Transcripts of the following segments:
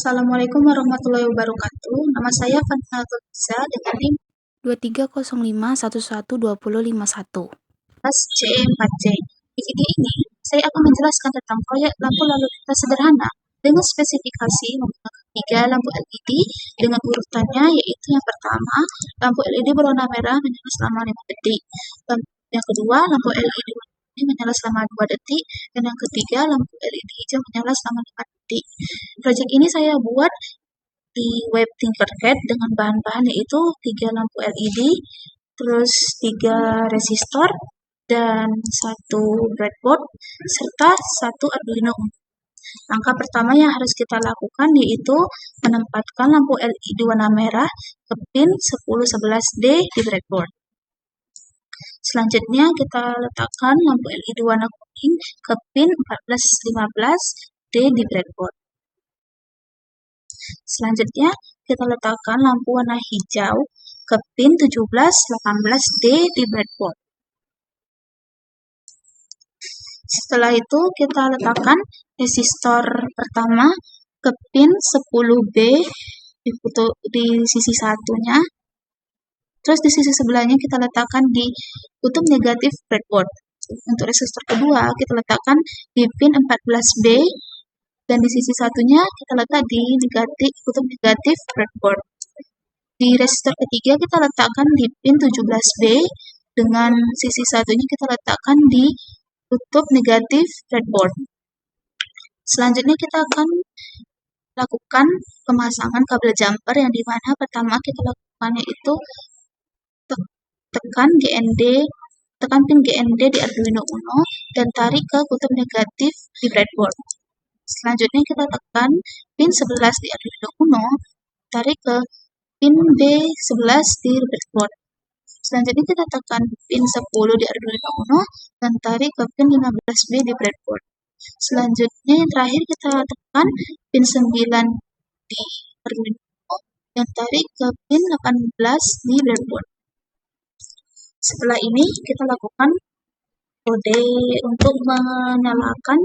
Assalamualaikum warahmatullahi wabarakatuh. Nama saya Fana Tulisa dengan NIM 2305112051. CE4C. Di video ini, saya akan menjelaskan tentang proyek lampu lalu lintas sederhana dengan spesifikasi menggunakan 3 lampu LED dengan urutannya, yaitu yang pertama, lampu LED berwarna merah menyala selama 5 detik. Yang kedua, lampu LED berwarna kuning menyala selama 2 detik. Dan yang ketiga, lampu LED hijau menyala selama 5 detik. Proyek ini saya buat di web Tinkercad dengan bahan-bahan yaitu 3 lampu LED, terus 3 resistor, dan 1 breadboard, serta 1 Arduino. Langkah pertama yang harus kita lakukan yaitu menempatkan lampu LED warna merah ke pin 1011D di breadboard. Selanjutnya kita letakkan lampu LED warna kuning ke pin 1415D di breadboard. Selanjutnya kita letakkan lampu warna hijau ke pin 1718D di breadboard. Setelah itu kita letakkan resistor pertama ke pin 10B di sisi satunya. Terus di sisi sebelahnya kita letakkan di kutub negatif breadboard. Untuk resistor kedua kita letakkan di pin 14B dan di sisi satunya kita letak di kutub negatif breadboard. Di resistor ketiga kita letakkan di pin 17B dengan sisi satunya kita letakkan di kutub negatif breadboard. Selanjutnya kita akan lakukan pemasangan kabel jumper yang dimana pertama kita lakukannya itu tekan pin GND di Arduino Uno dan tarik ke kutub negatif di breadboard. Selanjutnya kita tekan pin 11 di Arduino Uno, tarik ke pin B11 di breadboard. Selanjutnya kita tekan pin 10 di Arduino Uno dan tarik ke pin 15B di breadboard. Selanjutnya yang terakhir kita tekan pin 9 di Arduino Uno dan tarik ke pin 18 di breadboard. Setelah ini kita lakukan kode untuk menyalakan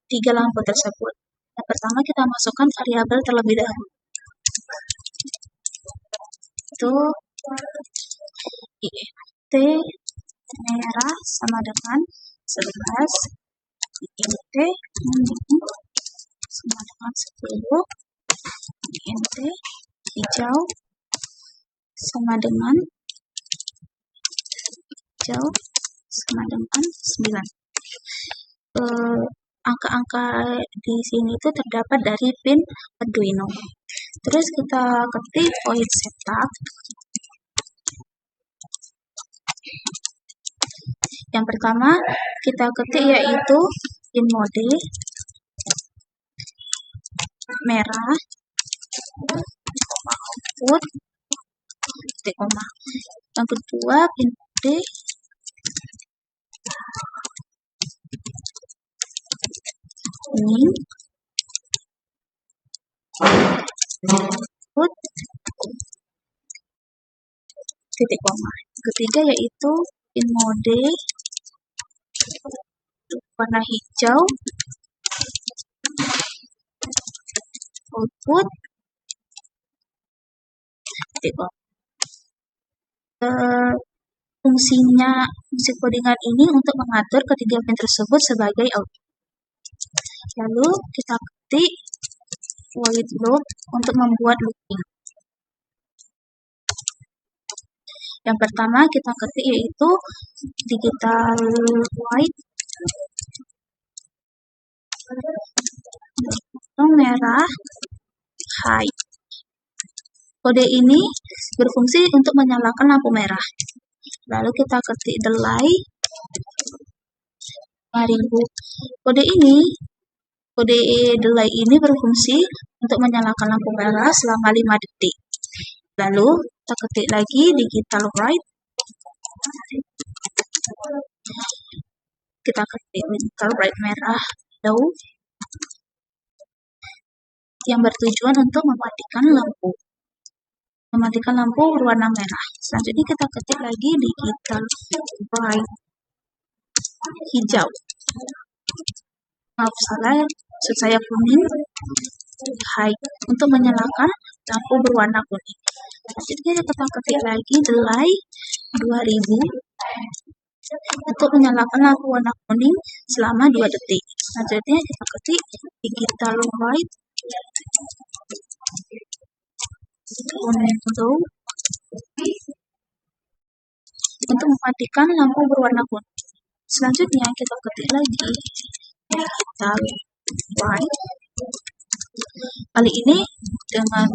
3 lampu tersebut. Yang pertama kita masukkan variabel terlebih dahulu. Itu INT merah sama dengan 11, INT kuning sama dengan 10, INT hijau sama dengan 9. Angka-angka di sini itu terdapat dari pin Arduino. Terus kita ketik void setup. Yang pertama kita ketik yaitu pin mode merah, output, titik koma. Yang kedua pin mode kuning, output, titik koma. Ketiga yaitu pin mode warna hijau, output, titik koma. Fungsi codingan ini untuk mengatur ketiga pin tersebut sebagai output. Lalu kita ketik void loop untuk membuat looping. Yang pertama kita ketik yaitu digital white merah high. Kode ini berfungsi untuk menyalakan lampu merah. Lalu kita ketik delay 5000. Kode delay ini berfungsi untuk menyalakan lampu merah selama 5 detik. Lalu kita ketik lagi digital right. Kita ketik digital right merah low yang bertujuan untuk mematikan lampu berwarna merah. Selanjutnya kita ketik lagi digital bright hijau. Maaf salah, maksud saya kuning. high untuk menyalakan lampu berwarna kuning. Selanjutnya kita ketik lagi delay 2000 untuk menyalakan lampu warna kuning selama 2 detik. Selanjutnya kita ketik digital white untuk mematikan lampu berwarna kuning. Selanjutnya kita ketik lagi digital white. Kali ini dengan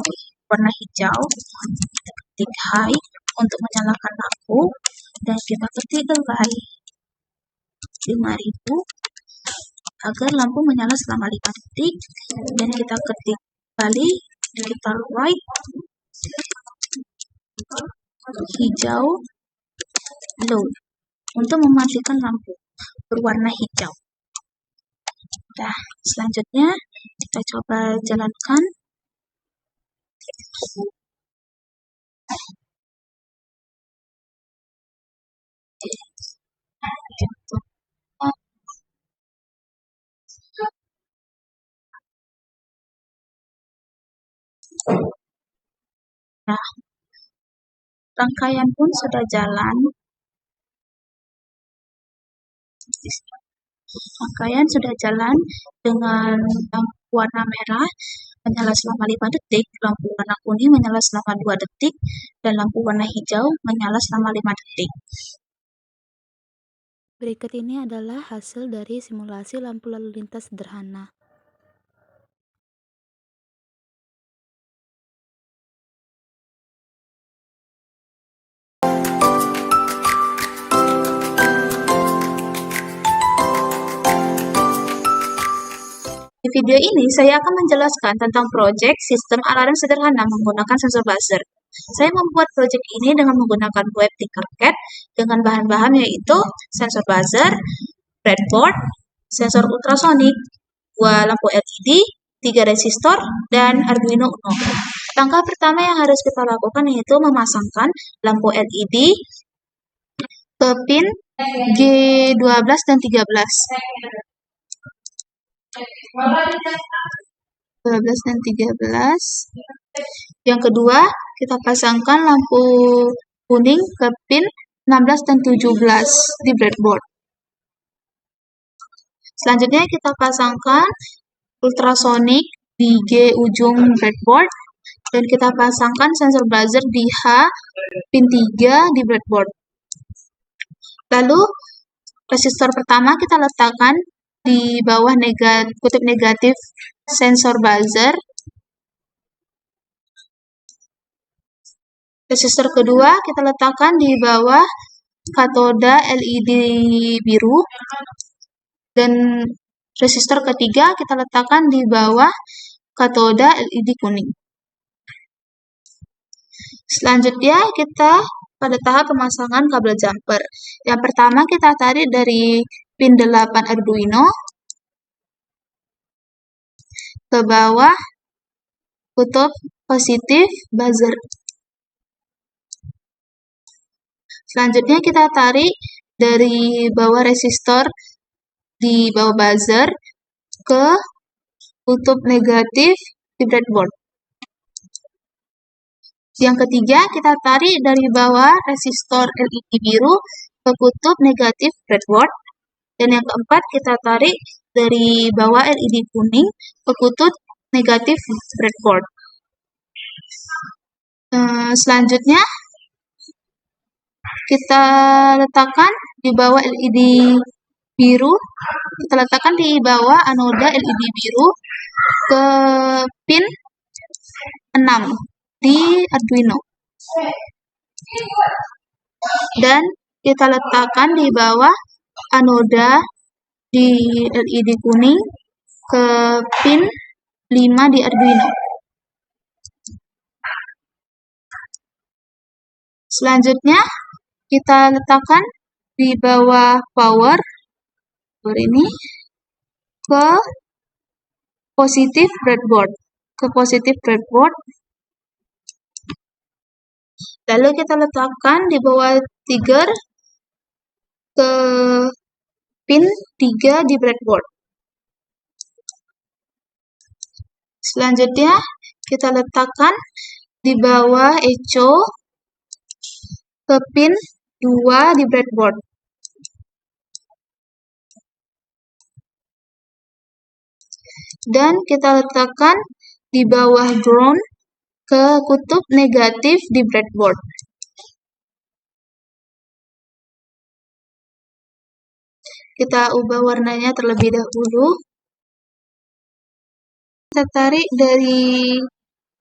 warna hijau, kita ketik high untuk menyalakan lampu dan kita ketik delay 5000 agar lampu menyala selama 5 detik dan kita ketik kembali digital white hijau low untuk mematikan lampu berwarna hijau. Nah, selanjutnya kita coba jalankan. Nah, rangkaian pun sudah jalan. Rangkaian sudah jalan dengan lampu warna merah menyala selama 5 detik, lampu warna kuning menyala selama 2 detik, dan lampu warna hijau menyala selama 5 detik. Berikut ini adalah hasil dari simulasi lampu lalu lintas sederhana. Di video ini, saya akan menjelaskan tentang proyek sistem alarm sederhana menggunakan sensor buzzer. Saya membuat proyek ini dengan menggunakan web Tinkercad dengan bahan-bahan yaitu sensor buzzer, breadboard, sensor ultrasonik, 2 lampu LED, 3 resistor, dan Arduino Uno. Langkah pertama yang harus kita lakukan yaitu memasangkan lampu LED ke pin G12 dan 13. 12 dan 13. Yang kedua, kita pasangkan lampu kuning ke pin 16 dan 17 di breadboard. Selanjutnya kita pasangkan ultrasonik di G ujung breadboard dan kita pasangkan sensor buzzer di H pin 3 di breadboard. Lalu resistor pertama kita letakkan di bawah kutub negatif sensor buzzer. Resistor kedua kita letakkan di bawah katoda LED biru. Dan resistor ketiga kita letakkan di bawah katoda LED kuning. Selanjutnya kita pada tahap pemasangan kabel jumper. Yang pertama kita tarik dari pin 8 Arduino ke bawah kutub positif buzzer. Selanjutnya kita tarik dari bawah resistor di bawah buzzer ke kutub negatif di breadboard. Yang ketiga, kita tarik dari bawah resistor LED biru ke kutub negatif breadboard. Dan yang keempat, kita tarik dari bawah LED kuning ke kutub negatif breadboard. Selanjutnya, kita letakkan di bawah LED biru, kita letakkan di bawah anoda LED biru ke pin 6 di Arduino. Dan kita letakkan di bawah anoda di LED kuning ke pin 5 di Arduino. Selanjutnya, kita letakkan di bawah power ini ke positif breadboard. Lalu kita letakkan di bawah trigger ke pin 3 di breadboard. Selanjutnya, kita letakkan di bawah echo ke pin 2 di breadboard. Dan kita letakkan di bawah ground ke kutub negatif di breadboard. Kita ubah warnanya terlebih dahulu. Kita tarik dari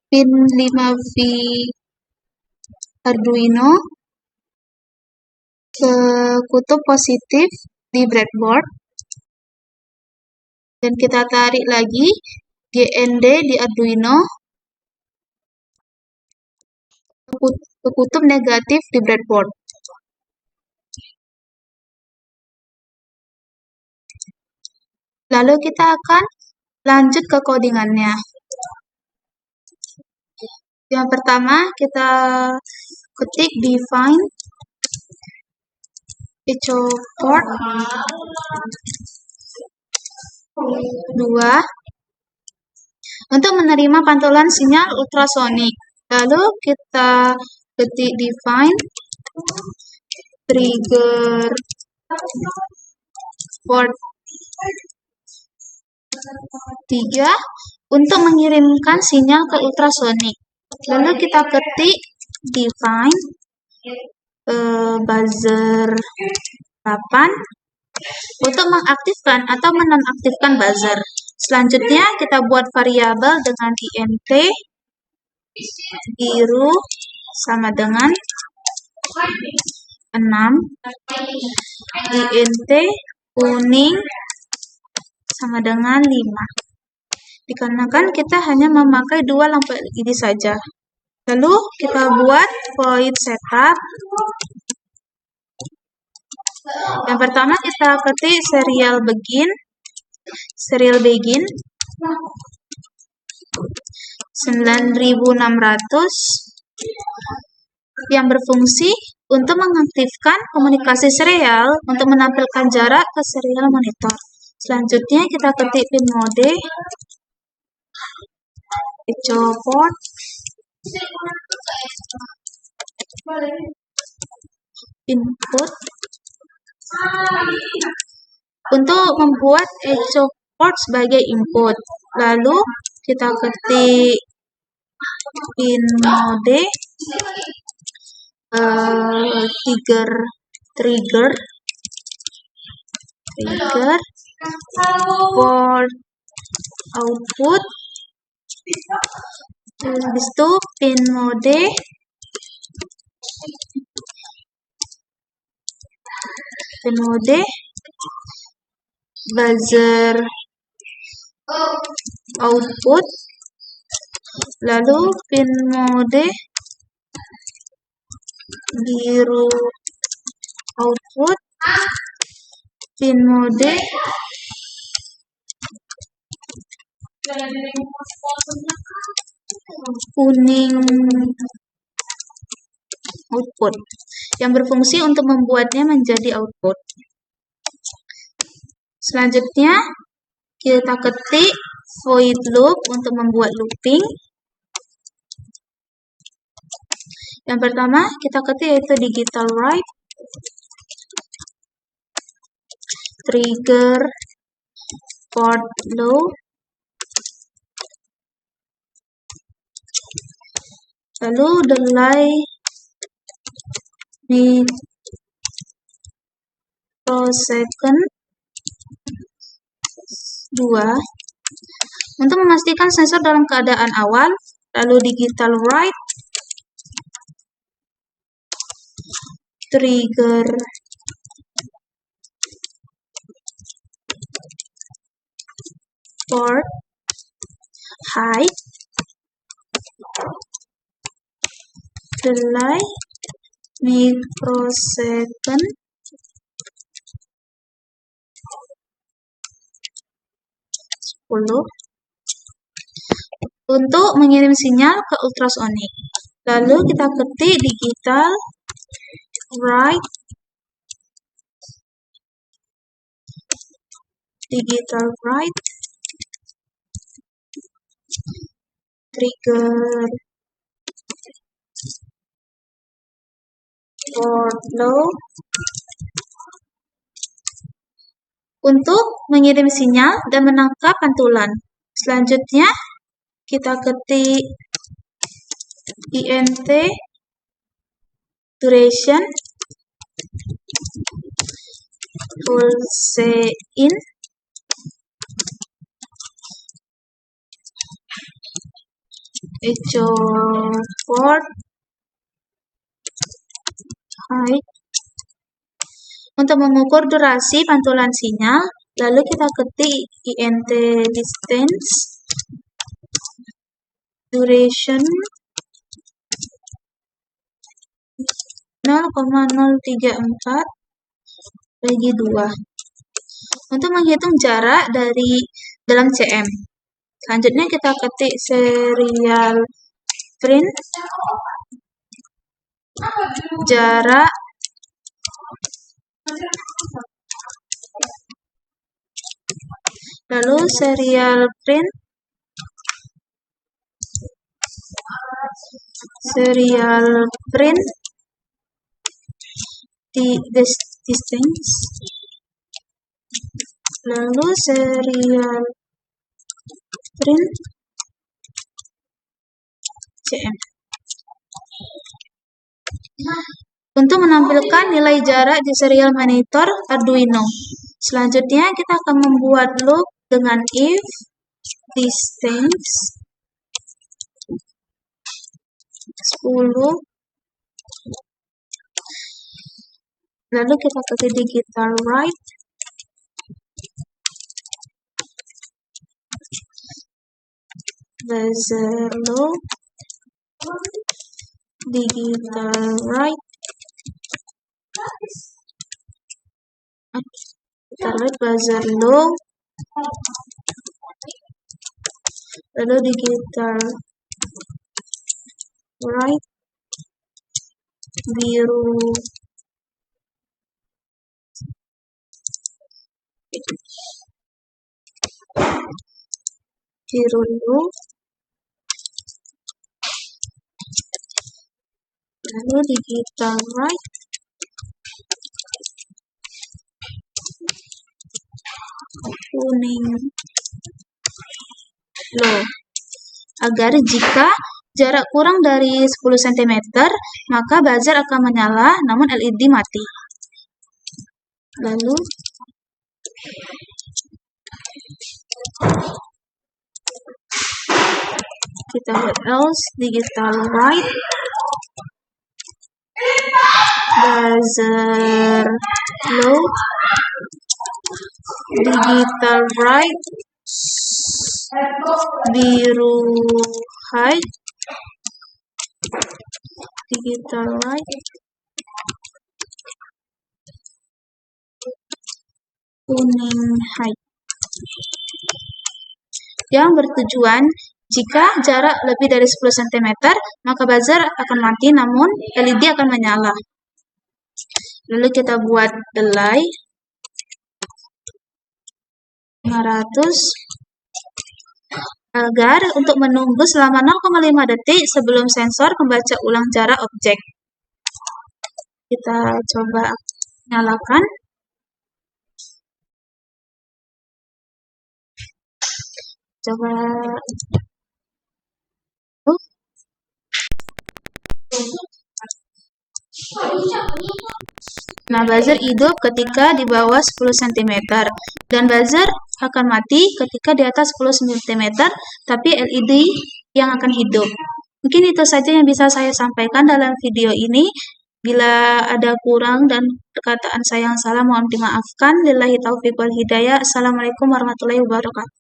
pin 5V Arduino ke kutub positif di breadboard. Dan kita tarik lagi GND di Arduino ke kutub negatif di breadboard. Lalu kita akan lanjut ke codingannya. Yang pertama, kita ketik define echo port 2 untuk menerima pantulan sinyal ultrasonik. Lalu kita ketik define trigger port 3 untuk mengirimkan sinyal ke ultrasonik. Lalu kita ketik define buzzer 8 untuk mengaktifkan atau menonaktifkan buzzer. Selanjutnya kita buat variabel dengan int biru sama dengan 6, int kuning sama dengan 5. Dikarenakan kita hanya memakai 2 lampu LED saja. Lalu kita buat void setup. Yang pertama kita ketik serial begin 9600 yang berfungsi untuk mengaktifkan komunikasi serial untuk menampilkan jarak ke serial monitor. Selanjutnya kita ketik pin mode echo port input untuk membuat echo port sebagai input. Lalu kita ketik pin mode trigger port output. Habis itu pin mode buzzer output, lalu pin mode biru output, pin mode kuning output yang berfungsi untuk membuatnya menjadi output. Selanjutnya kita ketik void loop untuk membuat looping. Yang pertama kita ketik yaitu digital write trigger port low, lalu delay microsecond 2 untuk memastikan sensor dalam keadaan awal, lalu digital write trigger port high, delay microsecond 10 untuk mengirim sinyal ke ultrasonik. Lalu kita ketik digital write trigger for low untuk mengirim sinyal dan menangkap pantulan. Selanjutnya kita ketik int duration in echo port height untuk mengukur durasi pantulan sinyal. Lalu kita ketik int distance duration 0,034 bagi 2 untuk menghitung jarak dari dalam cm. Selanjutnya kita ketik serial print jarak lalu serial print di distance lalu serial print cm. Untuk menampilkan nilai jarak di serial monitor Arduino. Selanjutnya kita akan membuat loop dengan if distance 10 lalu kita ketik digital write buzzer low digital write buzzer low lalu digital write biru low lalu digital write kuning low, agar jika jarak kurang dari 10 cm maka buzzer akan menyala namun LED mati. Lalu kita buat else digital write buzzer low digital write biru high digital write kuning high, yang bertujuan jika jarak lebih dari 10 cm maka buzzer akan mati namun LED akan menyala. Lalu kita buat delay 500 agar untuk menunggu selama 0,5 detik sebelum sensor membaca ulang jarak objek. Kita coba nyalakan. Coba nah, buzzer hidup ketika di bawah 10 cm dan buzzer akan mati ketika di atas 10 cm, tapi LED yang akan hidup. Mungkin itu saja yang bisa saya sampaikan dalam video ini. Bila ada kurang dan perkataan saya yang salah mohon dimaafkan. Lillahi taufiq wal hidayah. Assalamualaikum warahmatullahi wabarakatuh.